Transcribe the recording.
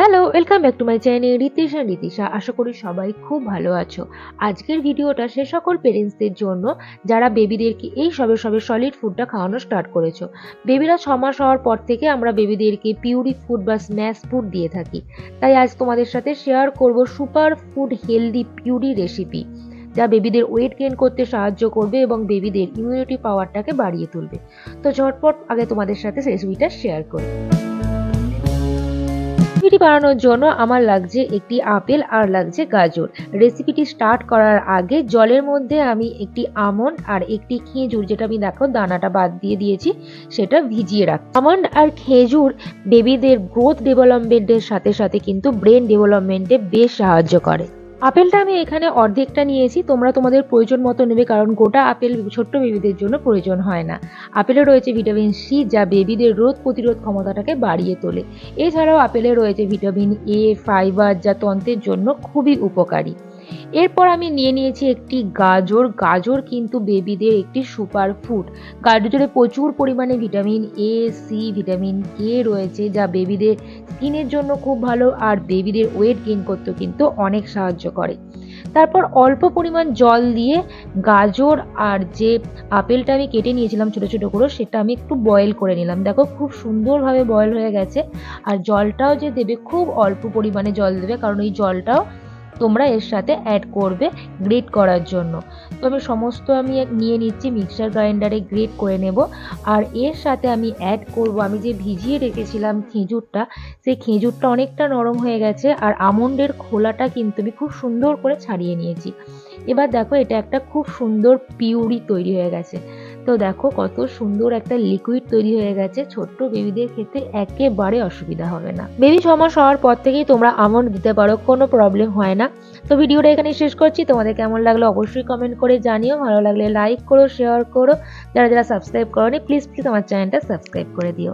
Hello, welcome back to my channel Ritisha. আশা করি সবাই খুব ভালো আছো। আজকের ভিডিওটা সে সকল পেরেন্টসদের জন্য যারা বেবিদেরকে এই সবে সলিড ফুডটা খাওয়ানো স্টার্ট করেছো। বেবিরা 6 মাস হওয়ার পর থেকে আমরা বেবিদেরকে পিউরি ফুড বা স্ম্যাশ ফুড দিয়ে থাকি। তাই আজ তোমাদের সাথে শেয়ার করব super food healthy puree recipe, যা বেবিদের ওয়েট গেইন করতে সাহায্য করবে এবং বেবিদের ইমিউনিটি পাওয়ারটাকে বাড়িয়ে তুলবে। তো ঝটপট আগে তোমাদের সাথে রেসিপিটা শেয়ার করি। রেসিপিটি বানানোর জন্য আমার লাগছে একটি আপেল আর লাগছে গাজর। রেসিপিটি স্টার্ট করার আগে জলের মধ্যে আমি একটি আমন্ড আর একটি খেজুর, যেটা আমি দেখো দানাটা বাদ দিয়ে দিয়েছি, সেটা ভিজিয়ে রাখ। আমন্ড আর খেজুর বেবিদের গ্রোথ ডেভেলপমেন্টের সাথে সাথে কিন্তু ব্রেন ডেভেলপমেন্টে বেশ সাহায্য করে। আপেলটা আমি এখানে অর্ধেকটা নিয়েছি, তোমরা তোমাদের প্রয়োজন মতো নেবে, কারণ গোটা আপেল ছোট্ট বেবিদের জন্য প্রয়োজন হয় না। আপেলে রয়েছে ভিটামিন সি, যা বেবিদের রোগ প্রতিরোধ ক্ষমতাটাকে বাড়িয়ে তোলে। এছাড়াও আপেলে রয়েছে ভিটামিন এ, ফাইবার, যা তন্ত্রের জন্য খুবই উপকারী। এরপর আমি নিয়ে নিয়েছি একটি গাজর। গাজর কিন্তু বেবিদের একটি সুপার ফুড। গাজরে প্রচুর পরিমাণে vitamin A, C, vitamin K রয়েছে, যা বেবিদের স্কিনের জন্য খুব ভালো আর বেবিদের ওয়েট গেইন করতেও কিন্তু অনেক সাহায্য করে। তারপর অল্প পরিমাণ জল দিয়ে গাজর আর যে আপেলটা আমি কেটে নিয়েছিলাম ছোট ছোট করে, সেটা আমি একটু বয়েল করে নিলাম। দেখো খুব সুন্দরভাবে বয়েল হয়ে গেছে। আর জলটাও যে দেবে খুব অল্প পরিমাণে জল দেবে, কারণ এই জলটাও তোমরা এর সাথে অ্যাড করবে গ্রেট করার জন্য। তো আমি সমস্ত নিয়ে নিচ্ছি, মিক্সার গ্রাইন্ডারে গ্রেট করে নেব। আর এর সাথে আমি অ্যাড করব আমি যে ভিজিয়ে রেখেছিলাম খেজুরটা, সেই খেজুরটা অনেকটা নরম হয়ে গেছে। আর আমন্ডের খোলাটা কিন্তু আমি খুব সুন্দর করে ছাড়িয়ে নিয়েছি। এবার দেখো এটা একটা খুব সুন্দর পিউরি তৈরি হয়ে গেছে। তো দেখো কত সুন্দর একটা লিকুইড তৈরি হয়ে গেছে। ছোট্ট বেবিদের খেতে একেবারে অসুবিধা হবে না। বেবি 6 মাস হওয়ার পর থেকেই তোমরা আমন্ড দিতে পারো, কোনো প্রবলেম হয় না। তো ভিডিওটা এখানে শেষ করছি। তোমাদের কেমন লাগলো অবশ্যই কমেন্ট করে জানিও। ভালো লাগলে লাইক করো, শেয়ার করো। যারা সাবস্ক্রাইব করোনি প্লিজ আমার চ্যানেলটা সাবস্ক্রাইব করে দিও।